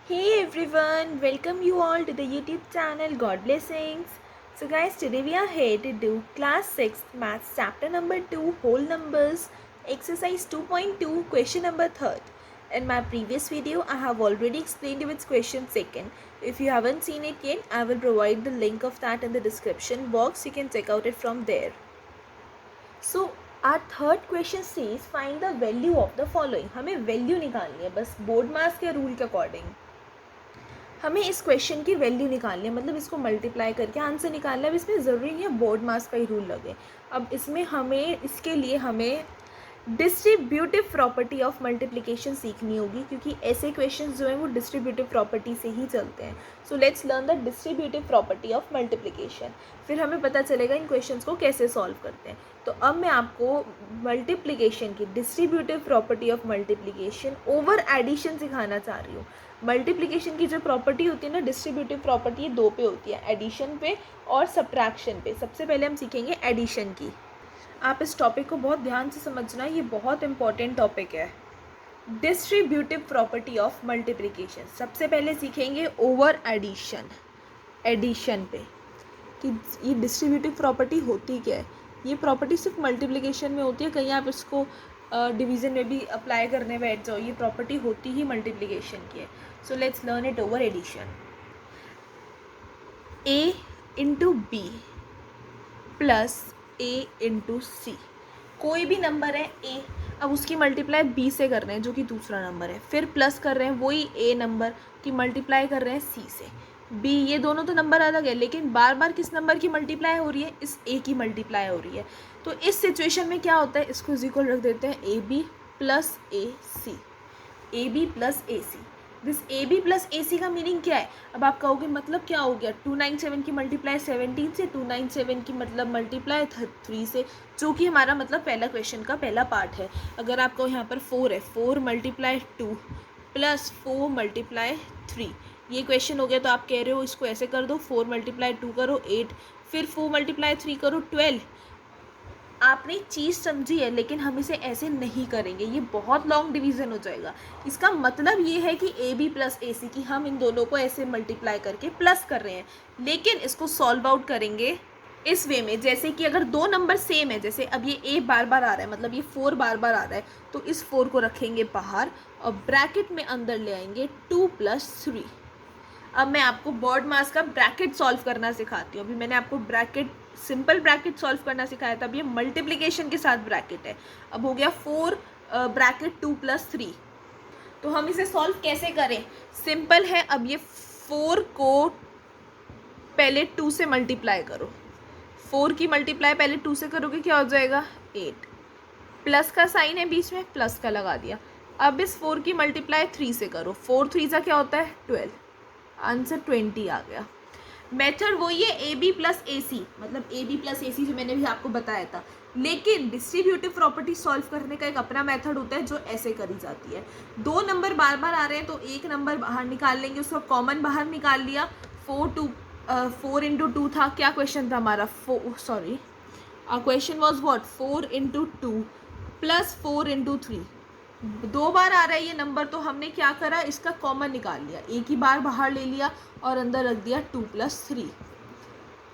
Hey everyone, welcome you all to the YouTube channel God Blessings. So guys, today we are here to do class 6 maths chapter number 2 whole numbers exercise 2.2 question number 3rd. In my previous video, I have already explained you its question 2nd. If you haven't seen it yet, I will provide the link of that in the description box. You can check out it from there. So our third question says find the value of the following. हमें value निकालनी है बस board मास के rule के according हमें इस question की value निकालनी है, मतलब इसको मल्टीप्लाई करके आंसर निकालना है। अब इसमें ज़रूरी नहीं है बोर्ड मास का ही रूल लगे। अब इसमें इसके लिए हमें डिस्ट्रीब्यूटिव प्रॉपर्टी ऑफ मल्टीप्लिकेशन सीखनी होगी, क्योंकि ऐसे क्वेश्चंस जो हैं वो डिस्ट्रीब्यूटिव प्रॉपर्टी से ही चलते हैं। सो let's learn the distributive property of multiplication, फिर हमें पता चलेगा इन क्वेश्चंस को कैसे सॉल्व करते हैं। तो अब मैं आपको मल्टीप्लिकेशन की distributive property of multiplication over addition सिखाना चाह रही हूँ। मल्टीप्लिकेशन की जो प्रॉपर्टी होती है ना, डिस्ट्रीब्यूटिव प्रॉपर्टी, दो पे होती है, एडिशन पे और सब्ट्रैक्शन पे। सबसे पहले हम सीखेंगे एडिशन की। आप इस टॉपिक को बहुत ध्यान से समझना, ये बहुत इंपॉर्टेंट टॉपिक है। डिस्ट्रीब्यूटिव प्रॉपर्टी ऑफ मल्टीप्लिकेशन सबसे पहले सीखेंगे ओवर एडिशन, एडिशन पे कि ये डिस्ट्रीब्यूटिव प्रॉपर्टी होती क्या है। ये प्रॉपर्टी सिर्फ मल्टीप्लिकेशन में होती है, कहीं आप इसको डिवीज़न में भी अप्लाई करने बैठ जाओ, ये प्रॉपर्टी होती ही मल्टीप्लिकेशन की है। So let's learn it over addition. A into B plus A into C, कोई भी नंबर है ए, अब उसकी मल्टीप्लाई बी से कर रहे हैं जो कि दूसरा नंबर है, फिर प्लस कर रहे हैं वही ए नंबर की मल्टीप्लाई कर रहे हैं सी से। बी, ये दोनों तो नंबर अलग है, लेकिन बार बार किस नंबर की मल्टीप्लाई हो रही है, इस ए की मल्टीप्लाई हो रही है। तो इस सिचुएशन में क्या होता है, इसको इज इक्वल रख देते हैं A B plus A C, A B plus A C. This A B plus A C का मीनिंग क्या है। अब आप कहोगे मतलब क्या हो गया, 297 की मल्टीप्लाई 17 से, 297 की मतलब मल्टीप्लाई 3 से, जो कि हमारा मतलब पहला क्वेश्चन का पहला पार्ट है। अगर आपको यहाँ पर 4 है, 4 मल्टीप्लाई 2 प्लस 4 मल्टीप्लाई 3, ये क्वेश्चन हो गया। तो आप कह रहे हो इसको ऐसे कर दो, 4 मल्टीप्लाई 2 करो 8, फिर 4 मल्टीप्लाई 3 करो 12। आपने चीज़ समझी है, लेकिन हम इसे ऐसे नहीं करेंगे, ये बहुत लॉन्ग डिवीज़न हो जाएगा। इसका मतलब ये है कि ए बी प्लस ए सी की हम इन दोनों को ऐसे मल्टीप्लाई करके प्लस कर रहे हैं, लेकिन इसको सॉल्व आउट करेंगे इस वे में, जैसे कि अगर दो नंबर सेम है, जैसे अब ये ए बार बार आ रहा है, मतलब ये 4 बार बार आ रहा है, तो इस 4 को रखेंगे बाहर और ब्रैकेट में अंदर ले आएंगे 2 + 3। अब मैं आपको बोर्ड मास का ब्रैकेट सॉल्व करना सिखाती हूँ। अभी मैंने आपको ब्रैकेट, सिंपल ब्रैकेट सॉल्व करना सिखाया था, अब ये मल्टीप्लिकेशन के साथ ब्रैकेट है। अब हो गया 4 ब्रैकेट 2 + 3। तो हम इसे सॉल्व कैसे करें, सिंपल है। अब ये 4 को पहले 2 से मल्टीप्लाई करो, 4 की मल्टीप्लाई पहले 2 से करोगे, क्या हो जाएगा 8, प्लस का साइन है बीच में, प्लस का लगा दिया। अब इस 4 की मल्टीप्लाई 3 से करो, 4 3 का क्या होता है 12, आंसर 20 आ गया। मेथड वही है ए बी प्लस ए सी, मतलब ए बी प्लस ए सी जो मैंने भी आपको बताया था, लेकिन डिस्ट्रीब्यूटिव प्रॉपर्टी सॉल्व करने का एक अपना मेथड होता है जो ऐसे करी जाती है। दो नंबर बार बार आ रहे हैं तो एक नंबर बाहर निकाल लेंगे, उसका कॉमन बाहर निकाल लिया। 4 इंटू 2 था, क्या क्वेश्चन था हमारा, question was what 4 into 2 plus 4 into 3। दो बार आ रहा है ये नंबर, तो हमने क्या करा, इसका कॉमन निकाल लिया, एक ही बार बाहर ले लिया और अंदर रख दिया 2 + 3,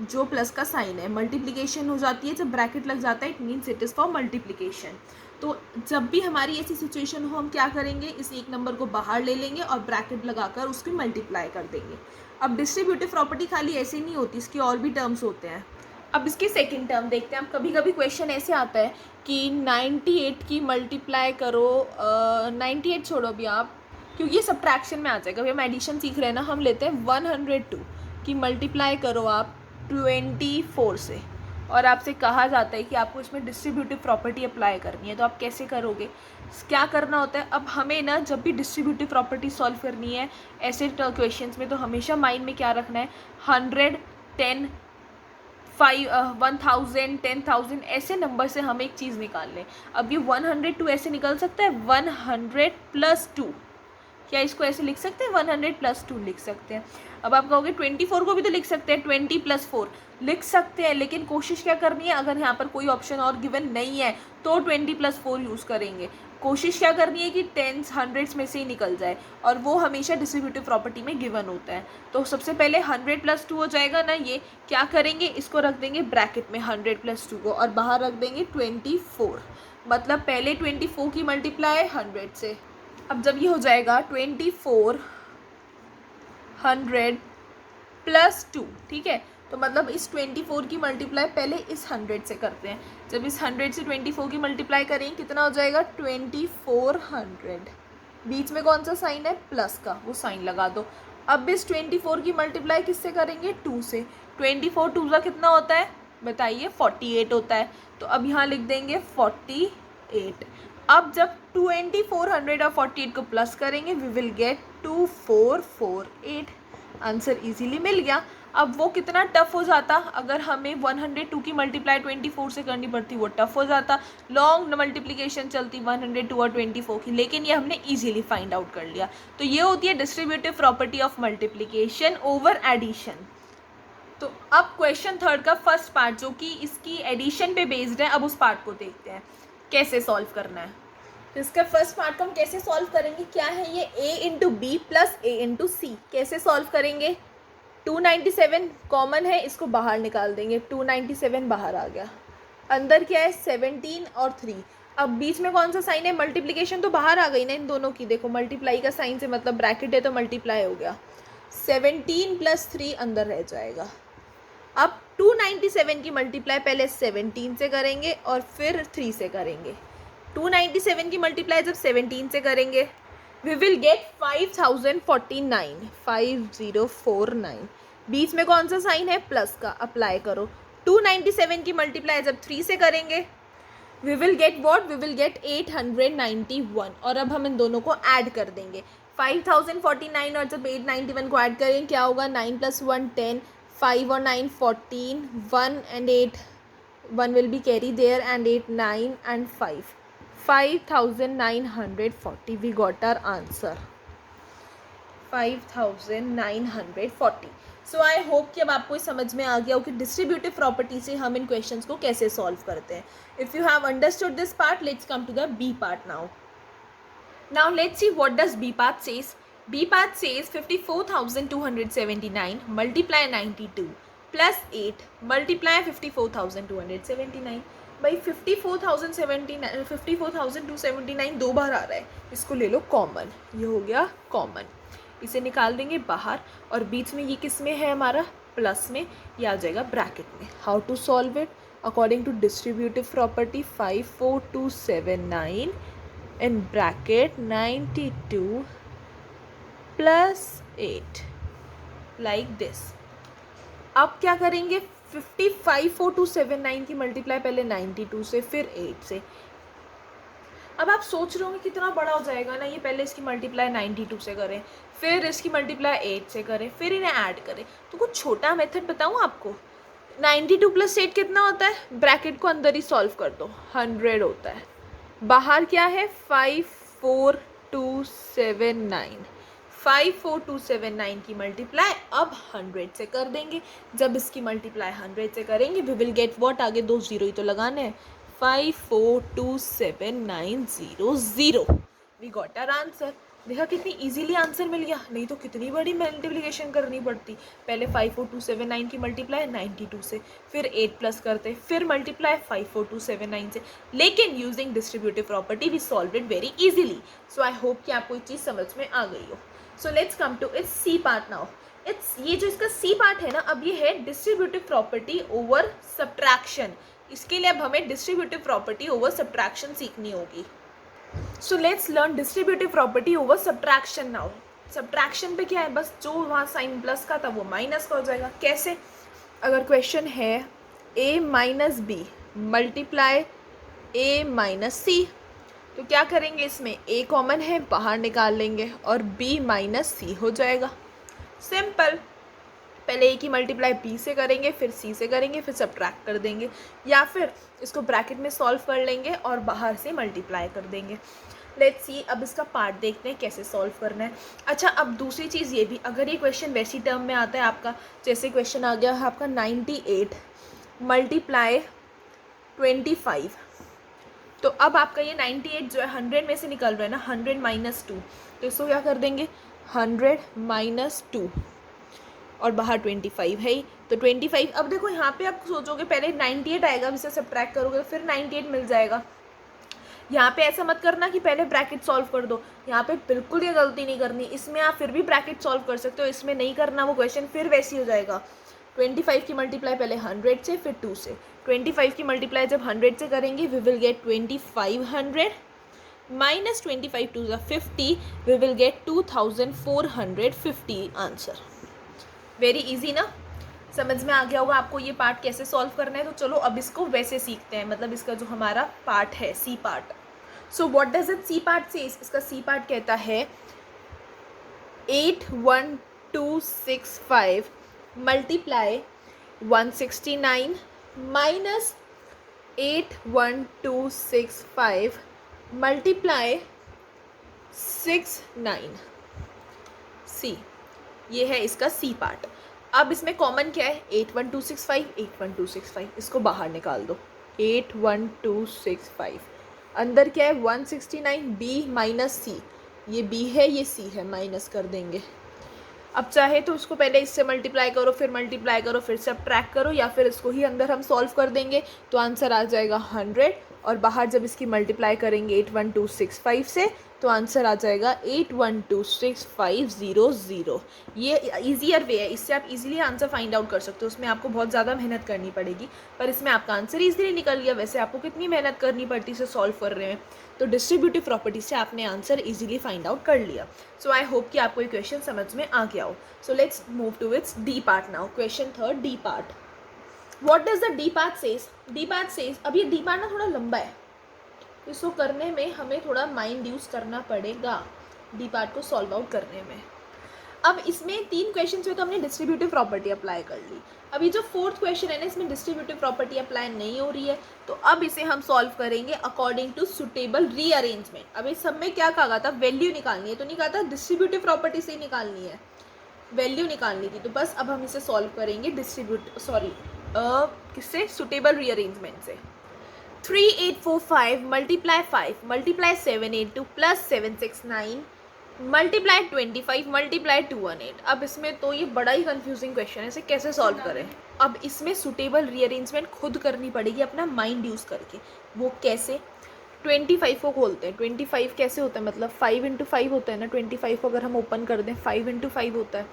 जो प्लस का साइन है। मल्टीप्लिकेशन हो जाती है जब ब्रैकेट लग जाता है, it means it is for multiplication. तो जब भी हमारी ऐसी सिचुएशन हो, हम क्या करेंगे, इस एक नंबर को बाहर ले लेंगे और ब्रैकेट लगाकर उसकी मल्टीप्लाई कर देंगे। अब डिस्ट्रीब्यूटिव प्रॉपर्टी खाली ऐसे नहीं होती, इसके और भी टर्म्स होते हैं। अब इसकी सेकंड टर्म देखते हैं। अब कभी कभी क्वेश्चन ऐसे आता है कि 98 की मल्टीप्लाई करो, 98 छोड़ो अभी आप, क्योंकि ये सब्ट्रैक्शन में आ जाएगा। अभी हम एडिशन सीख रहे हैं ना, हम लेते हैं 102 की मल्टीप्लाई करो आप 24 से, और आपसे कहा जाता है कि आपको इसमें डिस्ट्रीब्यूटिव प्रॉपर्टी अप्लाई करनी है। तो आप कैसे करोगे, क्या करना होता है। अब हमें ना जब भी डिस्ट्रीब्यूटिव प्रॉपर्टी सॉल्व करनी है ऐसे क्वेश्चंस में, तो हमेशा माइंड में क्या रखना है, 100, 10, 1000, 10,000 ऐसे नंबर से हम एक चीज़ निकाल लें। अब ये 102 ऐसे निकल सकता है, 100 + 2, क्या इसको ऐसे लिख सकते हैं? 100 + 2 लिख सकते हैं। अब आप कहोगे 24 को भी तो लिख सकते हैं, 20 + 4 लिख सकते हैं, लेकिन कोशिश क्या करनी है, अगर यहाँ पर कोई ऑप्शन और गिवन नहीं है तो 20 + 4 यूज़ करेंगे। कोशिश क्या करनी है कि टेंस हंड्रेड्स में से ही निकल जाए, और वो हमेशा डिस्ट्रीब्यूटिव प्रॉपर्टी में गिवन होता है। तो सबसे पहले 100 + 2 हो जाएगा ना, ये क्या करेंगे, इसको रख देंगे ब्रैकेट में 100 + 2 को, और बाहर रख देंगे 24। मतलब पहले 24 की मल्टीप्लाई 100 से। अब जब ये हो जाएगा 2400 + 2, ठीक है, तो मतलब इस 24 की मल्टीप्लाई पहले इस 100 से करते हैं। जब इस 100 से 24 की मल्टीप्लाई करेंगे कितना हो जाएगा? 2400। बीच में कौन सा साइन है? प्लस का, वो साइन लगा दो। अब इस 24 की मल्टीप्लाई किससे करेंगे? 2 से। 24 2 का कितना होता है बताइए? 48 होता है। तो अब यहाँ लिख देंगे 48। अब जब 2400 और 48 को प्लस करेंगे we will get 2448। Answer easily मिल गया। अब वो कितना टफ हो जाता, अगर हमें 102 की मल्टीप्लाई 24 से करनी पड़ती, वो टफ हो जाता, लॉन्ग मल्टीप्लिकेशन चलती 102 और 24 की, लेकिन ये हमने इजीली फाइंड आउट कर लिया। तो ये होती है distributive property of multiplication over addition. तो अब क्वेश्चन थर्ड का फर्स्ट पार्ट जो कि इसकी एडिशन पे बेस्ड है, अब उस पार्ट को देखते हैं कैसे सॉल्व करना है। तो इसका फर्स्ट पार्ट को हम कैसे सॉल्व करेंगे, क्या है ये? a × b + a × c। कैसे सॉल्व करेंगे? 297 कॉमन है, इसको बाहर निकाल देंगे, 297 बाहर आ गया। अंदर क्या है? 17 और 3। अब बीच में कौन सा साइन है? मल्टीप्लिकेशन तो बाहर आ गई ना इन दोनों की, देखो मल्टीप्लाई का साइन से मतलब ब्रैकेट है तो मल्टीप्लाई हो गया। 17 + 3 अंदर रह जाएगा। अब 297 की मल्टीप्लाई पहले 17 से करेंगे और फिर 3 से करेंगे। 297 की मल्टीप्लाई जब 17 से करेंगे वी विल गेट 5049, 5049। बीच में कौन सा साइन है? प्लस का, अप्लाई करो। 297 की मल्टीप्लाई जब 3 से करेंगे we will get what? We will get 891। और अब हम इन दोनों को ऐड कर देंगे, 5049 और जब 891 को ऐड करेंगे क्या होगा? 9 + 1 10, 5 और 9 14, 1 and 8, 1 will be carry there, and 8 9 and 5, 5940. We got our answer 5940. So I hope कि अब आपको समझ में आ गया हो कि डिस्ट्रीब्यूटिव प्रॉपर्टी से हम इन क्वेश्चंस को कैसे सॉल्व करते हैं। If you have understood this part, let's come to the B part now. Now let's see what does B part says. B part says 54,279 multiply 92 plus 8 multiply 54,279. भाई 54,279 दो बार आ रहा है, इसको ले लो कॉमन, ये हो गया कॉमन, इसे निकाल देंगे बाहर, और बीच में ये किस में है हमारा? प्लस में, ये आ जाएगा ब्रैकेट में। How to solve it? According to distributive property 54279 in bracket 92 plus 8 like this। अब क्या करेंगे? 554279 की मल्टीप्लाई पहले 92 से फिर 8 से। अब आप सोच रहे होंगे कितना बड़ा हो जाएगा ना ये, पहले इसकी मल्टीप्लाई 92 से करें, फिर इसकी मल्टीप्लाई 8 से करें, फिर इन्हें ऐड करें। तो कुछ छोटा मेथड बताऊँ आपको? 92 + 8 कितना होता है? ब्रैकेट को अंदर ही सॉल्व कर दो, 100 होता है। बाहर क्या है? 54279, 54279 की मल्टीप्लाई अब 100 से कर देंगे। जब इसकी मल्टीप्लाई 100 से करेंगे वी विल गेट व्हाट? आगे 2 जीरो ही तो लगाने हैं, 542790। We got our answer. देखा कितनी इजीली आंसर मिल गया, नहीं तो कितनी बड़ी मल्टीप्लिकेशन करनी पड़ती। पहले 54279 की मल्टीप्लाई 92 से, फिर 8 प्लस करते, फिर मल्टीप्लाई 54279 से, लेकिन using distributive property we solve it very easily. So I hope कि आपको ये चीज़ समझ में आ गई हो। So let's come to its C part now. It's ये जो इसका सी पार्ट है ना, अब ये है डिस्ट्रीब्यूटिव प्रॉपर्टी ओवर सब्ट्रैक्शन। इसके लिए अब हमें डिस्ट्रीब्यूटिव प्रॉपर्टी ओवर सब्ट्रैक्शन सीखनी होगी। सो let's learn distributive property over subtraction now. Subtraction पे क्या है? बस जो वहाँ साइन प्लस का था वो माइनस का हो जाएगा। कैसे? अगर क्वेश्चन है a - b multiply a - c, तो क्या करेंगे? इसमें a कॉमन है, बाहर निकाल लेंगे और b - c हो जाएगा। सिंपल। पहले a की मल्टीप्लाई b से करेंगे, फिर c से करेंगे, फिर सब्ट्रैक्ट कर देंगे, या फिर इसको ब्रैकेट में सॉल्व कर लेंगे और बाहर से मल्टीप्लाई कर देंगे। लेट्स सी, अब इसका पार्ट देखते हैं कैसे सॉल्व करना है। अच्छा, अब दूसरी चीज़ ये भी, अगर ये क्वेश्चन वैसी टर्म में आता है आपका, जैसे क्वेश्चन आ गया है आपका 98 मल्टीप्लाई 25, तो अब आपका ये 98 जो है 100 में से निकल रहा है ना, 100 माइनस 2, तो इसको क्या कर देंगे 100 माइनस 2, और बाहर 25 है ही, तो 25। अब देखो यहाँ पे आप सोचोगे पहले 98 आएगा, अब इसे सब्ट्रैक्ट करोगे तो फिर 98 मिल जाएगा। यहाँ पे ऐसा मत करना कि पहले ब्रैकेट सॉल्व कर दो, यहाँ पे बिल्कुल ये गलती नहीं करनी। इसमें आप फिर भी ब्रैकेट सॉल्व कर सकते हो, इसमें नहीं करना, वो क्वेश्चन फिर वैसी हो जाएगा। 25 की मल्टीप्लाई पहले 100 से फिर 2 से, 25 की मल्टीप्लाई जब 100 से करेंगे we will get 2500 minus 25 to the 50, we will get 2450 answer. Very easy ना, समझ में आ गया होगा आपको ये पार्ट कैसे सॉल्व करना है। तो चलो अब इसको वैसे सीखते हैं, मतलब इसका जो हमारा पार्ट है C part. So what does it C part से, इसका सी पार्ट कहता है 81265 मल्टीप्लाई 169 माइनस 81265 मल्टीप्लाई 69। सी, ये है इसका सी पार्ट। अब इसमें कॉमन क्या है 81265, 81265, इसको बाहर निकाल दो, 81265, अंदर क्या है 169, बी माइनस सी, ये बी है ये सी है, माइनस कर देंगे। अब चाहे तो उसको पहले इससे मल्टीप्लाई करो, फिर मल्टीप्लाई करो, फिर सब्ट्रैक्ट करो, या फिर इसको ही अंदर हम सॉल्व कर देंगे तो आंसर आ जाएगा 100, और बाहर जब इसकी मल्टीप्लाई करेंगे 81265 से तो आंसर आ जाएगा 8126,500। ये ईजियर वे है, इससे आप इजीली आंसर फाइंड आउट कर सकते हो। उसमें आपको बहुत ज़्यादा मेहनत करनी पड़ेगी, पर इसमें आपका आंसर ईजिली निकल गया। वैसे आपको कितनी मेहनत करनी पड़ती है इसे सॉल्व कर रहे हैं, तो डिस्ट्रीब्यूटिव प्रॉपर्टी से आपने आंसर इजीली फाइंड आउट कर लिया। सो आई होप कि आपको ये क्वेश्चन समझ में आ गया हो। So let's move to its D part now. Question third, D part. What does the D part says? D part says, अब ये डी पार्ट ना थोड़ा लंबा है, इसको करने में हमें थोड़ा माइंड यूज़ करना पड़ेगा डी पार्ट को सॉल्व आउट करने में। अब इसमें 3 क्वेश्चन हुए तो हमने डिस्ट्रीब्यूटिव प्रॉपर्टी अप्लाई कर ली। अभी जो फोर्थ क्वेश्चन है ना, इसमें डिस्ट्रीब्यूटिव प्रॉपर्टी अप्लाई नहीं हो रही है, तो अब इसे हम सॉल्व करेंगे अकॉर्डिंग टू सुटेबल रीअरेंजमेंट। अब इस सब में क्या कहा था, वैल्यू निकालनी है, तो नहीं कहा था डिस्ट्रीब्यूटिव प्रॉपर्टी से ही निकालनी है, वैल्यू निकालनी थी। तो बस अब हम इसे सॉल्व करेंगे किससे, सुटेबल रीअरेंजमेंट से। 3845 multiply 5 multiply 782 plus 769 multiply 25 multiply 218। अब इसमें तो ये बड़ा ही कंफ्यूजिंग क्वेश्चन है, इसे कैसे सॉल्व करें। अब इसमें सुटेबल रीअरेंजमेंट खुद करनी पड़ेगी अपना माइंड यूज़ करके। वो कैसे, 25 को खोलते हैं, 25 कैसे होता है, मतलब 5 इंटू 5 होता है ना, 25 को अगर हम ओपन कर दें 5 इंटू 5 होता है।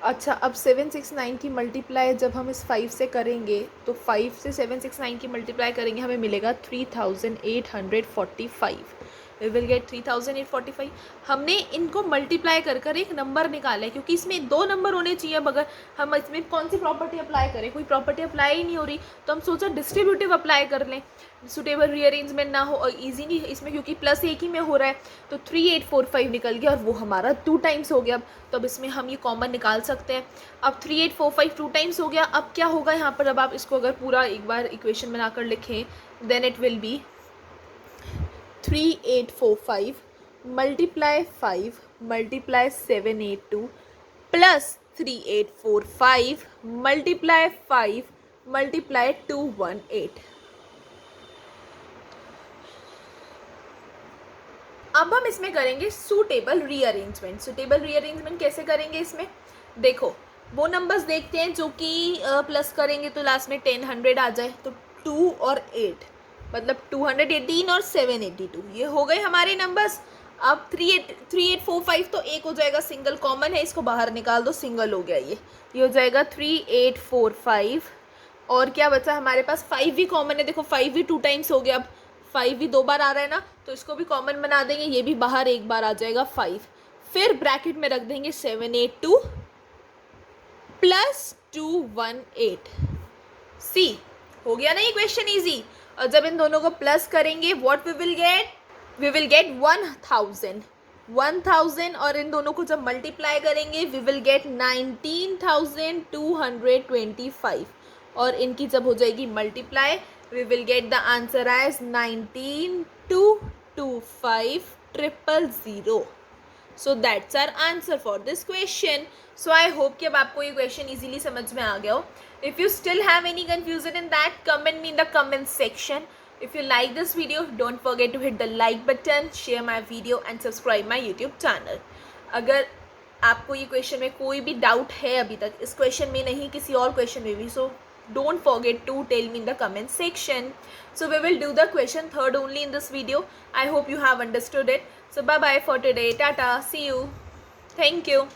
अच्छा, अब 769 की मल्टीप्लाई जब हम इस 5 से करेंगे तो 5 से 769 की मल्टीप्लाई करेंगे हमें मिलेगा 3845, वी विल गेट 3845। हमने इनको मल्टीप्लाई कर कर एक नंबर निकाला है, क्योंकि इसमें 2 नंबर होने चाहिए। अब अगर हम इसमें कौन सी प्रॉपर्टी अप्लाई करें, कोई प्रॉपर्टी अप्लाई ही नहीं हो रही, तो हम सोचा डिस्ट्रीब्यूटिव अप्लाई कर लें, सुटेबल रीअरेंजमेंट ना हो, और ईजी नहीं इसमें क्योंकि प्लस एक ही में हो रहा है। तो 3845 निकल गया और वो हमारा 2 टाइम्स हो गया। तो अब इसमें हम ये कॉमन निकाल सकते हैं। अब 3845 2 टाइम्स हो गया। अब क्या होगा यहाँ पर, जब आप इसको अगर पूरा एक बार इक्वेशन बनाकर लिखें, then it will be 3845 multiply 5 multiply 782 plus 3845 multiply 5 multiply 218। अब हम इसमें करेंगे सूटेबल रीअरेंजमेंट। सूटेबल रीअरेंजमेंट कैसे करेंगे, इसमें देखो वो नंबर्स देखते हैं जो कि प्लस करेंगे तो लास्ट में 10 आ जाए, तो 2 और 8 मतलब 218 और 782, ये हो गए हमारे नंबर्स। अब 3845 तो एक हो जाएगा, सिंगल कॉमन है, इसको बाहर निकाल दो, सिंगल हो गया ये हो जाएगा 3845। और क्या बचा हमारे पास, 5 भी कॉमन है, देखो 5 भी 2 टाइम्स हो गया। अब 5 भी 2 बार आ रहा है ना, तो इसको भी कॉमन बना देंगे, ये भी बाहर एक बार आ जाएगा 5। फिर ब्रैकेट में रख देंगे 782 प्लस 218। सी, हो गया ना ये क्वेश्चन इजी। और जब इन दोनों को प्लस करेंगे what we will get, we will get 1000 और इन दोनों को जब मल्टीप्लाई करेंगे वी विल गेट 19225 और इनकी जब हो जाएगी multiply we will get the answer as 19225 000. So that's our answer for this question. So I hope कि अब आपको ये क्वेश्चन इजीली समझ में आ गया हो. If you still have any confusion in that, comment me in the comment section. If you like this video, don't forget to hit the like button, share my video and subscribe my YouTube channel. अगर आपको ये question में कोई भी doubt है अभी तक, इस क्वेश्चन में नहीं किसी और क्वेश्चन में भी, सो don't forget to tell me in the comment section. So we will do the question third only in this video. I hope you have understood it. So bye bye for today. Tata. See you. Thank you.